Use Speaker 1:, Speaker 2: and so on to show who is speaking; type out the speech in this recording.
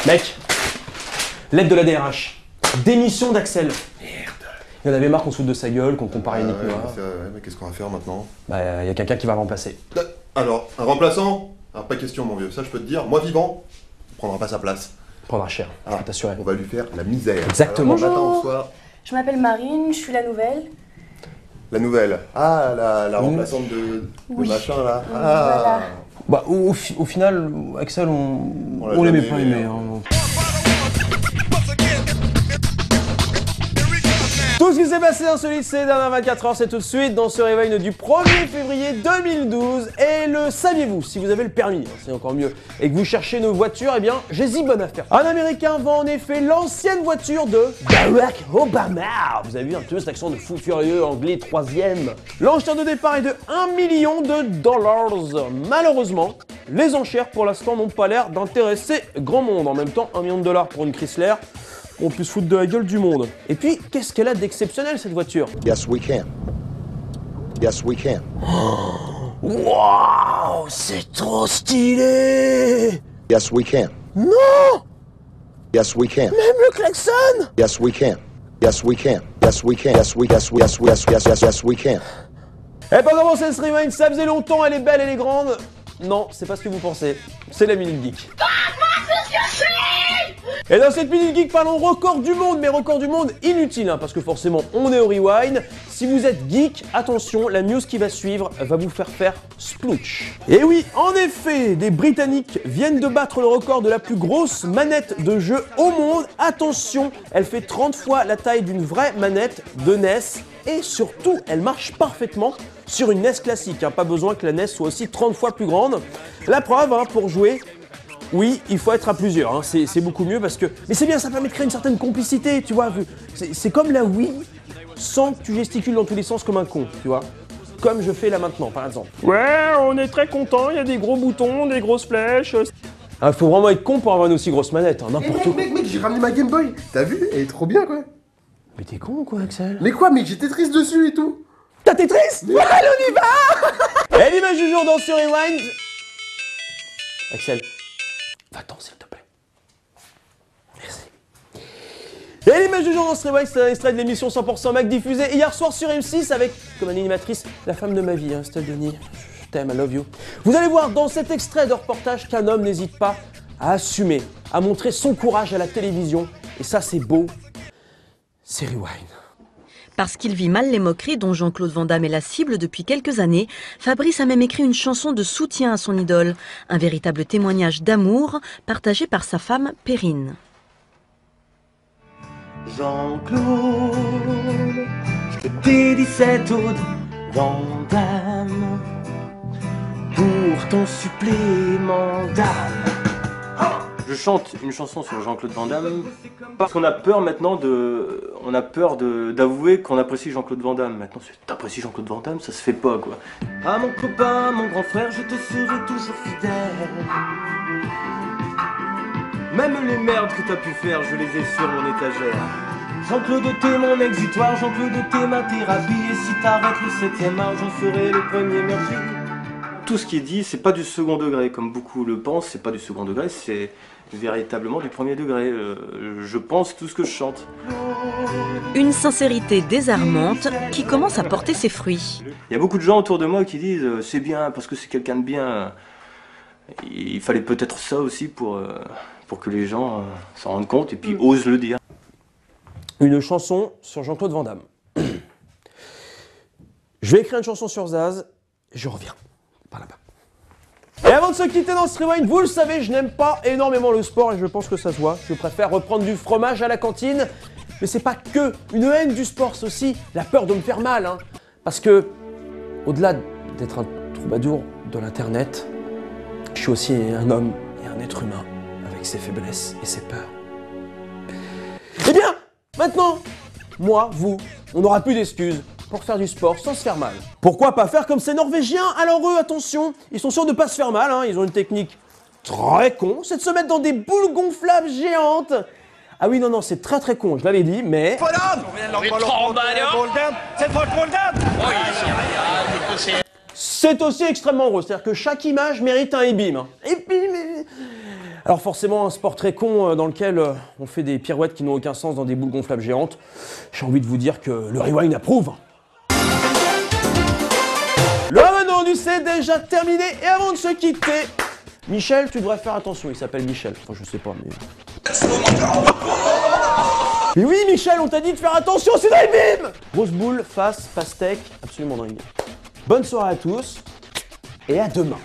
Speaker 1: Mec, lettre de la DRH. Démission d'Axel.
Speaker 2: Merde.
Speaker 1: Il y en avait marre qu'on se foute de sa gueule, qu'on compare à Yannick Noah.
Speaker 2: Mais qu'est-ce qu'on va faire maintenant?
Speaker 1: Bah, y a quelqu'un qui va le remplacer.
Speaker 2: Alors, un remplaçant? Alors, pas question, mon vieux. Ça, je peux te dire, moi vivant, on prendra pas sa place.
Speaker 1: Prendra cher, je peux t'assurer.
Speaker 2: On va lui faire la misère.
Speaker 1: Exactement.
Speaker 2: Alors, matin au soir.
Speaker 3: Je m'appelle Marine, je suis la nouvelle.
Speaker 2: La nouvelle. Ah, la remplaçante de machin, là. Ah.
Speaker 3: Voilà.
Speaker 1: Bah, au final, Axel, on l'aimait pas aimé. Hein. Tout ce qui s'est passé insolite ces dernières 24 heures, c'est tout de suite dans ce réveil du 1er février 2012. Et le saviez-vous, si vous avez le permis, hein, c'est encore mieux, et que vous cherchez nos voitures, eh bien, j'ai dit bonne affaire. Un Américain vend en effet l'ancienne voiture de Barack Obama. Vous avez vu un petit peu cet accent de fou furieux anglais 3e. L'enchère de départ est de 1 million de dollars. Malheureusement, les enchères pour l'instant n'ont pas l'air d'intéresser grand monde. En même temps, 1 million de dollars pour une Chrysler, on peut se foutre de la gueule du monde. Et puis, qu'est-ce qu'elle a d'exceptionnel cette voiture?
Speaker 4: Yes, we can. Yes, we can.
Speaker 1: Waouh, c'est trop stylé!
Speaker 4: Yes, we can.
Speaker 1: Non!
Speaker 4: Yes, we can.
Speaker 1: Même le klaxon!
Speaker 4: Yes, we can. Yes, we can. Yes, we can. Yes, we can.
Speaker 1: Eh, pas commencer ce rewind, ça faisait longtemps, elle est belle, elle est grande. Non, c'est pas ce que vous pensez. C'est la Minute Geek. Et dans cette Minute Geek, parlons record du monde, mais record du monde inutile, hein, parce que forcément, on est au rewind. Si vous êtes geek, attention, la news qui va suivre va vous faire splooch. Et oui, en effet, des Britanniques viennent de battre le record de la plus grosse manette de jeu au monde. Attention, elle fait 30 fois la taille d'une vraie manette de NES. Et surtout, elle marche parfaitement sur une NES classique. Hein. Pas besoin que la NES soit aussi 30 fois plus grande. La preuve, hein, pour jouer, oui, il faut être à plusieurs. Hein. C'est beaucoup mieux parce que... Mais c'est bien, ça permet de créer une certaine complicité, tu vois. C'est comme la Wii, sans que tu gesticules dans tous les sens comme un con, tu vois. Comme je fais là maintenant, par exemple. Ouais, on est très content, il y a des gros boutons, des grosses flèches. Ah, faut vraiment être con pour avoir une aussi grosse manette, hein, n'importe quoi.
Speaker 2: Mec, j'ai ramené ma Game Boy. T'as vu? Elle est trop bien, quoi.
Speaker 1: Mais t'es con quoi, Axel?
Speaker 2: Mais quoi, mec, j'ai Tetris dessus et tout.
Speaker 1: T'as Tetris? Ouais, on y va. Et l'image du jour dans ce rewind. Axel, va-t'en s'il te plaît. Merci. Et l'image du jour dans ce rewind, c'est un extrait de l'émission 100% Mac diffusée hier soir sur M6 avec, comme animatrice, la femme de ma vie, hein, Estelle Denis. Je t'aime, I love you. Vous allez voir dans cet extrait de reportage qu'un homme n'hésite pas à assumer, à montrer son courage à la télévision. Et ça, c'est beau. C'est rewind.
Speaker 5: Parce qu'il vit mal les moqueries dont Jean-Claude Van Damme est la cible depuis quelques années, Fabrice a même écrit une chanson de soutien à son idole. Un véritable témoignage d'amour partagé par sa femme Perrine.
Speaker 6: Jean-Claude, je te dédie cette ode Van Damme pour ton supplément d'âme.
Speaker 7: Je chante une chanson sur Jean-Claude Van Damme parce qu'on a peur maintenant d'avouer qu'on apprécie Jean-Claude Van Damme. Maintenant, si t'apprécies Jean-Claude Van Damme, ça se fait pas quoi.
Speaker 6: Ah mon copain, mon grand frère, je te serai toujours fidèle.
Speaker 7: Même les merdes que t'as pu faire, je les ai sur mon étagère.
Speaker 6: Jean-Claude, t'es mon exutoire, Jean-Claude, t'es ma thérapie. Et si t'arrêtes le 7e art, j'en serai le premier merci.
Speaker 7: Tout ce qui est dit, c'est pas du second degré, comme beaucoup le pensent, c'est pas du second degré, c'est véritablement du premier degré. Je pense tout ce que je chante.
Speaker 5: Une sincérité désarmante qui commence à porter ses fruits.
Speaker 7: Il y a beaucoup de gens autour de moi qui disent c'est bien parce que c'est quelqu'un de bien. Il fallait peut-être ça aussi pour que les gens s'en rendent compte et puis osent le dire.
Speaker 1: Une chanson sur Jean-Claude Van Damme. Je vais écrire une chanson sur Zaz, et je reviens par là-bas. Et avant de se quitter dans ce rewind, vous le savez, je n'aime pas énormément le sport et je pense que ça se voit. Je préfère reprendre du fromage à la cantine. Mais c'est pas que une haine du sport, c'est aussi la peur de me faire mal. Hein. Parce que, au-delà d'être un troubadour de l'internet, je suis aussi un homme et un être humain avec ses faiblesses et ses peurs. Eh bien, maintenant, moi, vous, on n'aura plus d'excuses pour faire du sport sans se faire mal. Pourquoi pas faire comme ces Norvégiens? Alors eux, attention, ils sont sûrs de ne pas se faire mal, hein. Ils ont une technique très con, c'est de se mettre dans des boules gonflables géantes. Ah oui, non, c'est très con, je l'avais dit, mais... C'est aussi extrêmement gros, c'est-à-dire que chaque image mérite un ébim. Alors forcément, un sport très con dans lequel on fait des pirouettes qui n'ont aucun sens dans des boules gonflables géantes. J'ai envie de vous dire que le rewind approuve. Le Ramadan, c'est déjà terminé et avant de se quitter, Michel, tu devrais faire attention, il s'appelle Michel. Enfin, je sais pas, mais... Mais oui, Michel, on t'a dit de faire attention, c'est dingue, bim! Grosse boule, face, pastèque, absolument dingue. Bonne soirée à tous et à demain.